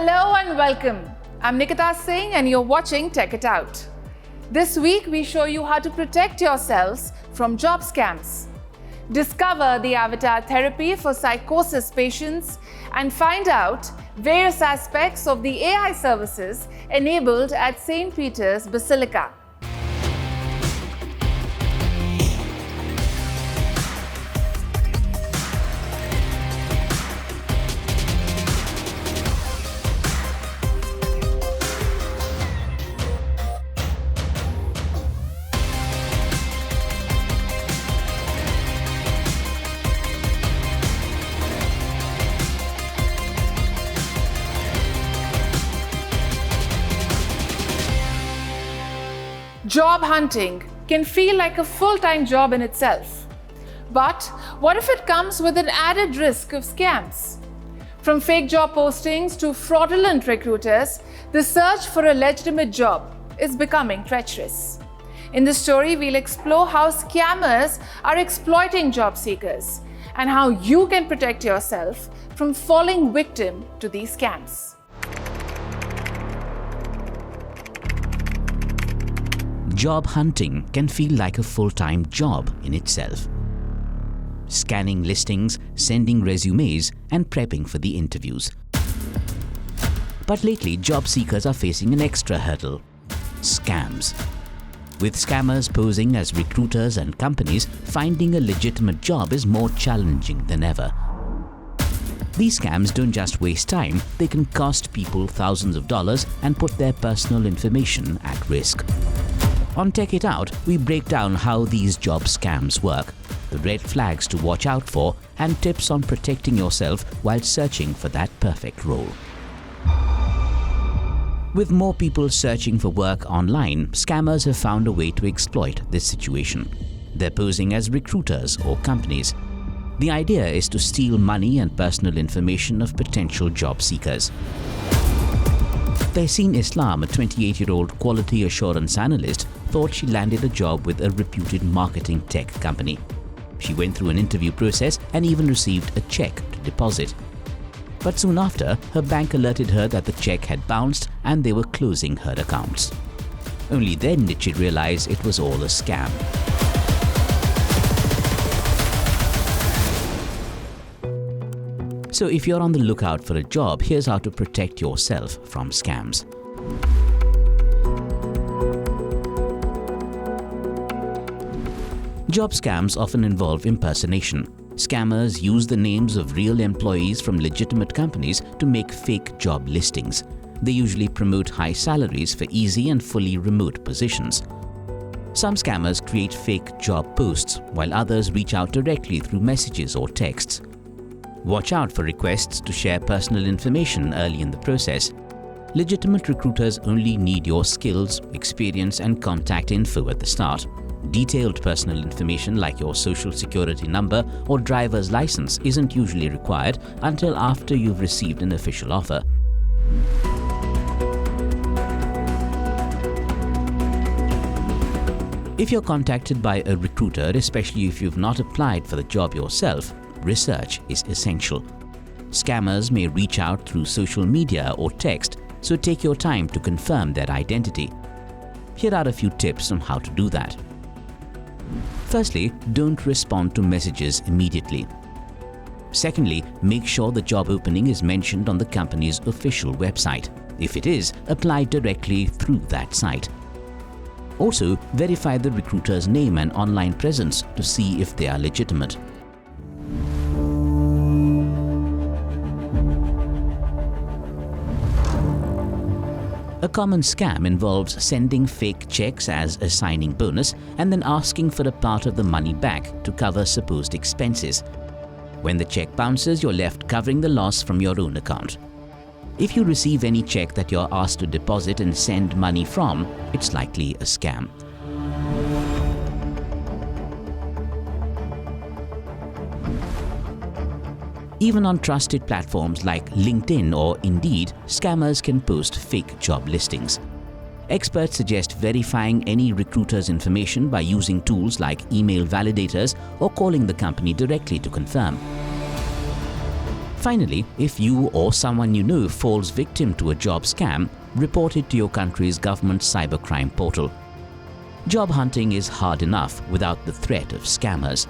Hello and welcome. I'm Nikita Singh and you're watching Tech It Out. This week we show you how to protect yourselves from job scams. Discover the avatar therapy for psychosis patients and find out various aspects of the AI services enabled at St. Peter's Basilica. Job hunting can feel like a full-time job in itself. But what if it comes with an added risk of scams? From fake job postings to fraudulent recruiters, the search for a legitimate job is becoming treacherous. In this story, we'll explore how scammers are exploiting job seekers and how you can protect yourself from falling victim to these scams. Job hunting can feel like a full-time job in itself. Scanning listings, sending resumes, and prepping for the interviews. But lately, job seekers are facing an extra hurdle: scams. With scammers posing as recruiters and companies, finding a legitimate job is more challenging than ever. These scams don't just waste time, they can cost people thousands of dollars and put their personal information at risk. On Tech It Out, we break down how these job scams work, the red flags to watch out for, and tips on protecting yourself while searching for that perfect role. With more people searching for work online, scammers have found a way to exploit this situation. They're posing as recruiters or companies. The idea is to steal money and personal information of potential job seekers. Tehseen Islam, a 28-year-old quality assurance analyst, thought she landed a job with a reputed marketing tech company. She went through an interview process and even received a check to deposit. But soon after, her bank alerted her that the check had bounced and they were closing her accounts. Only then did she realize it was all a scam. So if you're on the lookout for a job, here's how to protect yourself from scams. Job scams often involve impersonation. Scammers use the names of real employees from legitimate companies to make fake job listings. They usually promote high salaries for easy and fully remote positions. Some scammers create fake job posts, while others reach out directly through messages or texts. Watch out for requests to share personal information early in the process. Legitimate recruiters only need your skills, experience, and contact info at the start. Detailed personal information like your social security number or driver's license isn't usually required until after you've received an official offer. If you're contacted by a recruiter, especially if you've not applied for the job yourself, research is essential. Scammers may reach out through social media or text, so take your time to confirm their identity. Here are a few tips on how to do that. Firstly, don't respond to messages immediately. Secondly, make sure the job opening is mentioned on the company's official website. If it is, apply directly through that site. Also, verify the recruiter's name and online presence to see if they are legitimate. A common scam involves sending fake checks as a signing bonus and then asking for a part of the money back to cover supposed expenses. When the check bounces, you're left covering the loss from your own account. If you receive any check that you're asked to deposit and send money from, it's likely a scam. Even on trusted platforms like LinkedIn or Indeed, scammers can post fake job listings. Experts suggest verifying any recruiter's information by using tools like email validators or calling the company directly to confirm. Finally, if you or someone you know falls victim to a job scam, report it to your country's government cybercrime portal. Job hunting is hard enough without the threat of scammers.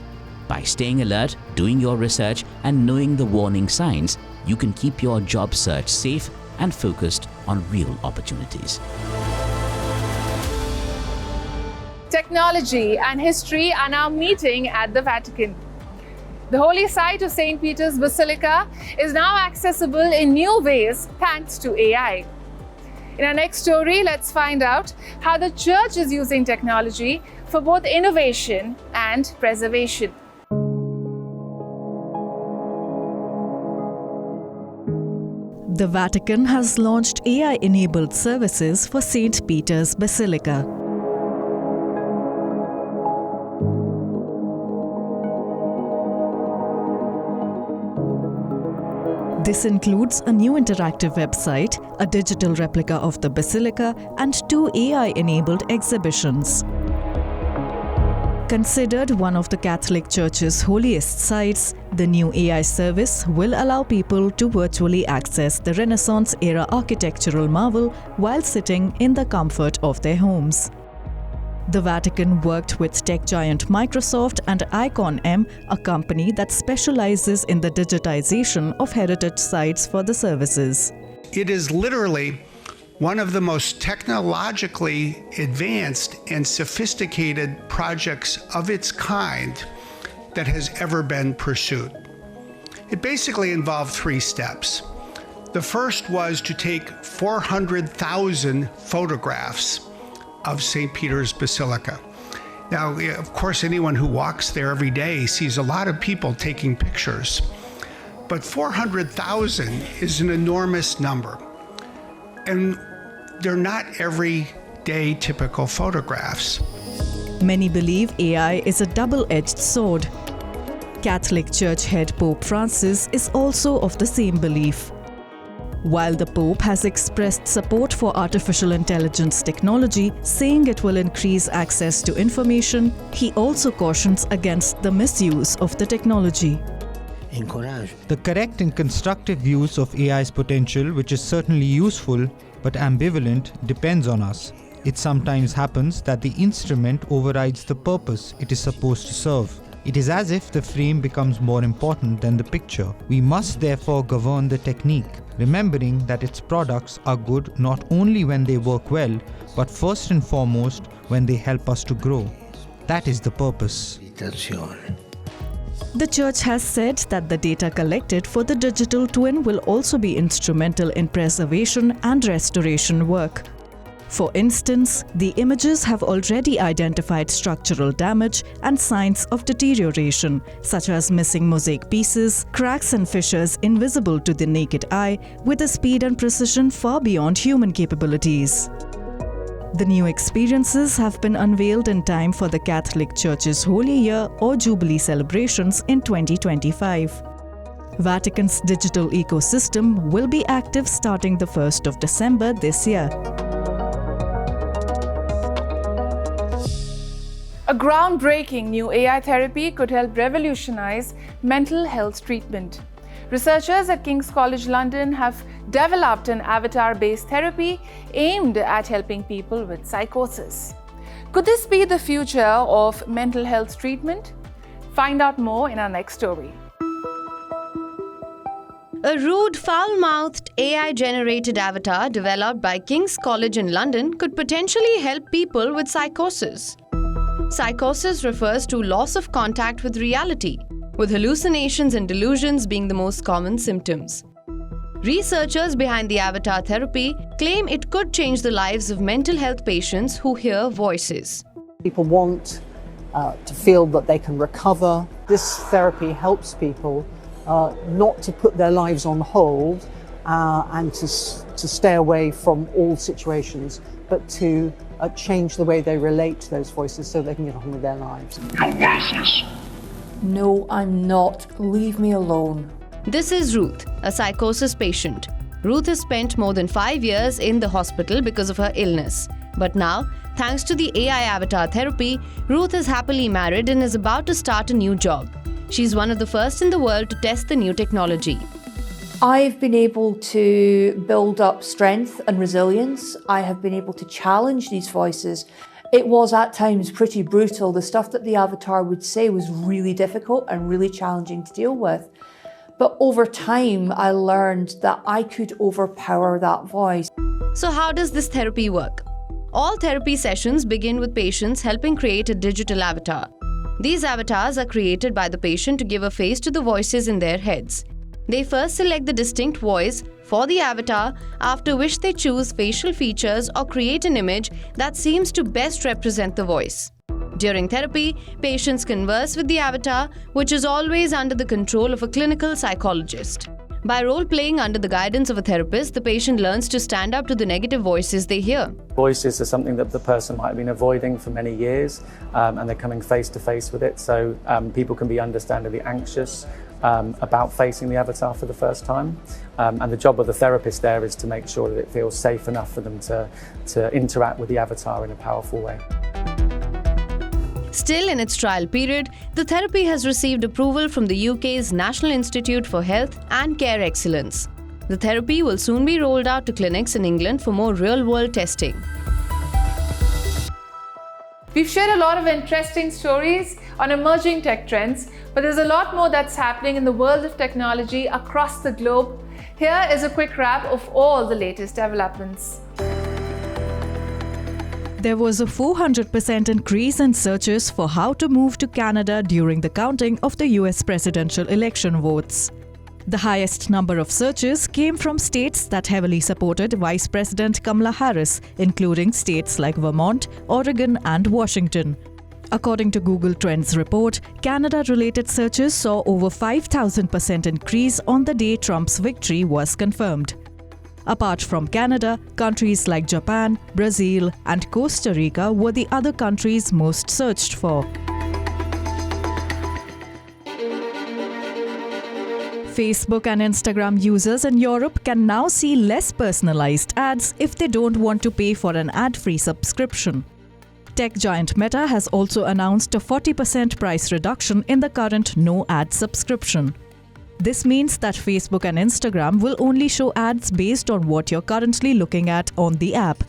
By staying alert, doing your research, and knowing the warning signs, you can keep your job search safe and focused on real opportunities. Technology and history are now meeting at the Vatican. The holy site of St. Peter's Basilica is now accessible in new ways thanks to AI. In our next story, let's find out how the church is using technology for both innovation and preservation. The Vatican has launched AI-enabled services for St. Peter's Basilica. This includes a new interactive website, a digital replica of the Basilica, and 2 AI-enabled exhibitions. Considered one of the Catholic Church's holiest sites, the new AI service will allow people to virtually access the Renaissance-era architectural marvel while sitting in the comfort of their homes. The Vatican worked with tech giant Microsoft and IconM, a company that specializes in the digitization of heritage sites for the services. It is literally one of the most technologically advanced and sophisticated projects of its kind that has ever been pursued. It basically involved 3 steps. The first was to take 400,000 photographs of St. Peter's Basilica. Now, of course, anyone who walks there every day sees a lot of people taking pictures, but 400,000 is an enormous number. And they're not everyday typical photographs. Many believe AI is a double-edged sword. Catholic Church head Pope Francis is also of the same belief. While the Pope has expressed support for artificial intelligence technology, saying it will increase access to information, he also cautions against the misuse of the technology. The correct and constructive use of AI's potential, which is certainly useful but ambivalent, depends on us. It sometimes happens that the instrument overrides the purpose it is supposed to serve. It is as if the frame becomes more important than the picture. We must therefore govern the technique, remembering that its products are good not only when they work well, but first and foremost when they help us to grow. That is the purpose. The Church has said that the data collected for the digital twin will also be instrumental in preservation and restoration work. For instance, the images have already identified structural damage and signs of deterioration, such as missing mosaic pieces, cracks and fissures invisible to the naked eye, with a speed and precision far beyond human capabilities. The new experiences have been unveiled in time for the Catholic Church's Holy Year or Jubilee celebrations in 2025. Vatican's digital ecosystem will be active starting the 1st of December this year. A groundbreaking new AI therapy could help revolutionize mental health treatment. Researchers at King's College London have developed an avatar-based therapy aimed at helping people with psychosis. Could this be the future of mental health treatment? Find out more in our next story. A rude, foul-mouthed, AI-generated avatar developed by King's College in London could potentially help people with psychosis. Psychosis refers to loss of contact with reality, with hallucinations and delusions being the most common symptoms. Researchers behind the avatar therapy claim it could change the lives of mental health patients who hear voices. People want to feel that they can recover. This therapy helps people not to put their lives on hold and to stay away from all situations, but to change the way they relate to those voices so they can get on with their lives. No, I'm not. Leave me alone. This is Ruth, a psychosis patient. Ruth has spent more than 5 years in the hospital because of her illness. But now, thanks to the AI avatar therapy, Ruth is happily married and is about to start a new job. She's one of the first in the world to test the new technology. I've been able to build up strength and resilience. I have been able to challenge these voices. It was at times pretty brutal. The stuff that the avatar would say was really difficult and really challenging to deal with. But over time, I learned that I could overpower that voice. So how does this therapy work? All therapy sessions begin with patients helping create a digital avatar. These avatars are created by the patient to give a face to the voices in their heads. They first select the distinct voice for the avatar, after which they choose facial features or create an image that seems to best represent the voice. During therapy, patients converse with the avatar, which is always under the control of a clinical psychologist. By role-playing under the guidance of a therapist, the patient learns to stand up to the negative voices they hear. Voices are something that the person might have been avoiding for many years, and they're coming face to face with it. So people can be understandably anxious about facing the avatar for the first time. And the job of the therapist there is to make sure that it feels safe enough for them to interact with the avatar in a powerful way. Still in its trial period, the therapy has received approval from the UK's National Institute for Health and Care Excellence. The therapy will soon be rolled out to clinics in England for more real-world testing. We've shared a lot of interesting stories on emerging tech trends, but there's a lot more that's happening in the world of technology across the globe. Here is a quick wrap of all the latest developments. There was a 400% increase in searches for how to move to Canada during the counting of the US presidential election votes. The highest number of searches came from states that heavily supported Vice President Kamala Harris, including states like Vermont, Oregon, and Washington. According to Google Trends report, Canada-related searches saw over 5,000% increase on the day Trump's victory was confirmed. Apart from Canada, countries like Japan, Brazil, and Costa Rica were the other countries most searched for. Facebook and Instagram users in Europe can now see less personalized ads if they don't want to pay for an ad-free subscription. Tech giant Meta has also announced a 40% price reduction in the current no-ad subscription. This means that Facebook and Instagram will only show ads based on what you're currently looking at on the app.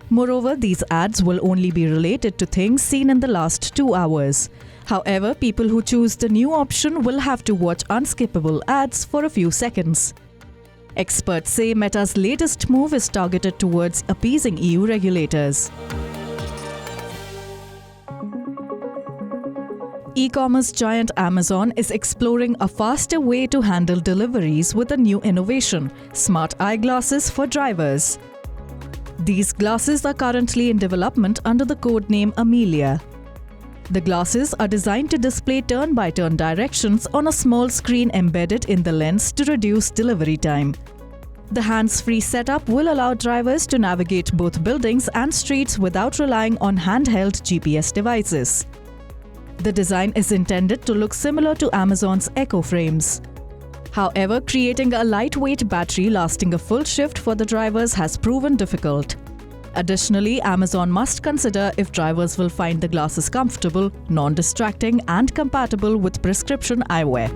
Moreover, these ads will only be related to things seen in the last 2 hours. However, people who choose the new option will have to watch unskippable ads for a few seconds. Experts say Meta's latest move is targeted towards appeasing EU regulators. E-commerce giant Amazon is exploring a faster way to handle deliveries with a new innovation, smart eyeglasses for drivers. These glasses are currently in development under the codename Amelia. The glasses are designed to display turn-by-turn directions on a small screen embedded in the lens to reduce delivery time. The hands-free setup will allow drivers to navigate both buildings and streets without relying on handheld GPS devices. The design is intended to look similar to Amazon's Echo frames. However, creating a lightweight battery lasting a full shift for the drivers has proven difficult. Additionally, Amazon must consider if drivers will find the glasses comfortable, non-distracting, and compatible with prescription eyewear.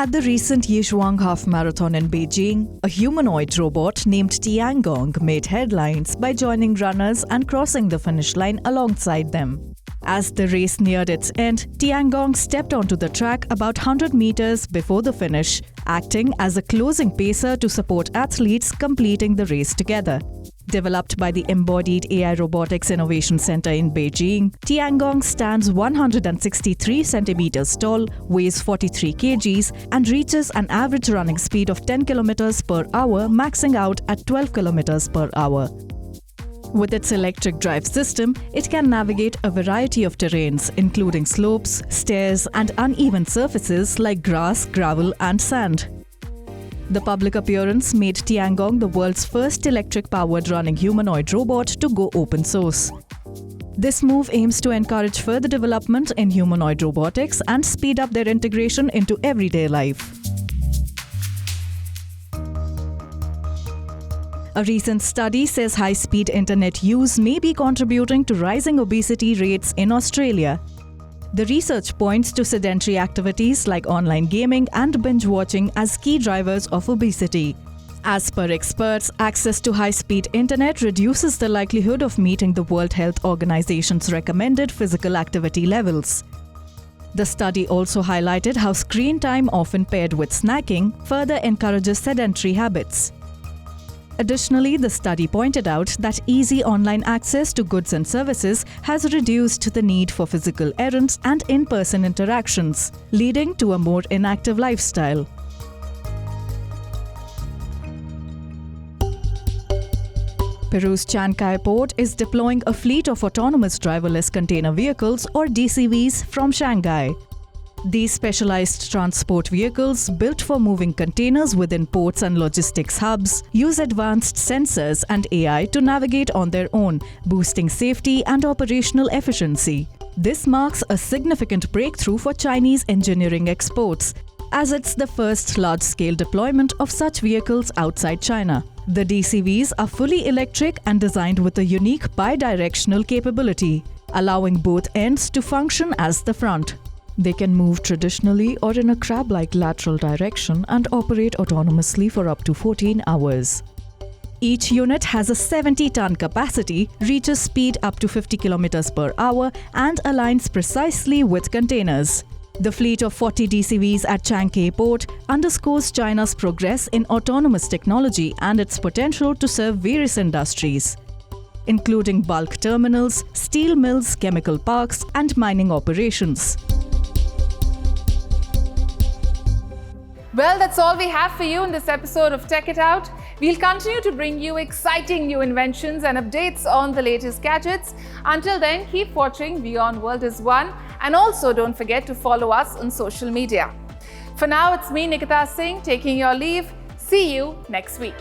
At the recent Yizhuang Half Marathon in Beijing, a humanoid robot named Tiangong made headlines by joining runners and crossing the finish line alongside them. As the race neared its end, Tiangong stepped onto the track about 100 meters before the finish, acting as a closing pacer to support athletes completing the race together. Developed by the Embodied AI Robotics Innovation Center in Beijing, Tiangong stands 163 centimeters tall, weighs 43 kgs, and reaches an average running speed of 10 kilometers per hour, maxing out at 12 kilometers per hour. With its electric drive system, it can navigate a variety of terrains, including slopes, stairs, and uneven surfaces like grass, gravel, and sand. The public appearance made Tiangong the world's first electric-powered running humanoid robot to go open source. This move aims to encourage further development in humanoid robotics and speed up their integration into everyday life. A recent study says high-speed internet use may be contributing to rising obesity rates in Australia. The research points to sedentary activities like online gaming and binge watching as key drivers of obesity. As per experts, access to high-speed internet reduces the likelihood of meeting the World Health Organization's recommended physical activity levels. The study also highlighted how screen time, often paired with snacking, further encourages sedentary habits. Additionally, the study pointed out that easy online access to goods and services has reduced the need for physical errands and in-person interactions, leading to a more inactive lifestyle. Peru's Chancay port is deploying a fleet of autonomous driverless container vehicles or DCVs from Shanghai. These specialized transport vehicles, built for moving containers within ports and logistics hubs, use advanced sensors and AI to navigate on their own, boosting safety and operational efficiency. This marks a significant breakthrough for Chinese engineering exports, as it's the first large-scale deployment of such vehicles outside China. The DCVs are fully electric and designed with a unique bidirectional capability, allowing both ends to function as the front. They can move traditionally or in a crab-like lateral direction and operate autonomously for up to 14 hours. Each unit has a 70-ton capacity, reaches speed up to 50 km per hour, and aligns precisely with containers. The fleet of 40 DCVs at Chancay Port underscores China's progress in autonomous technology and its potential to serve various industries, including bulk terminals, steel mills, chemical parks, and mining operations. Well, that's all we have for you in this episode of Tech It Out. We'll continue to bring you exciting new inventions and updates on the latest gadgets. Until then, keep watching WION World is One, and also don't forget to follow us on social media. For now, it's me, Nikita Singh, taking your leave. See you next week.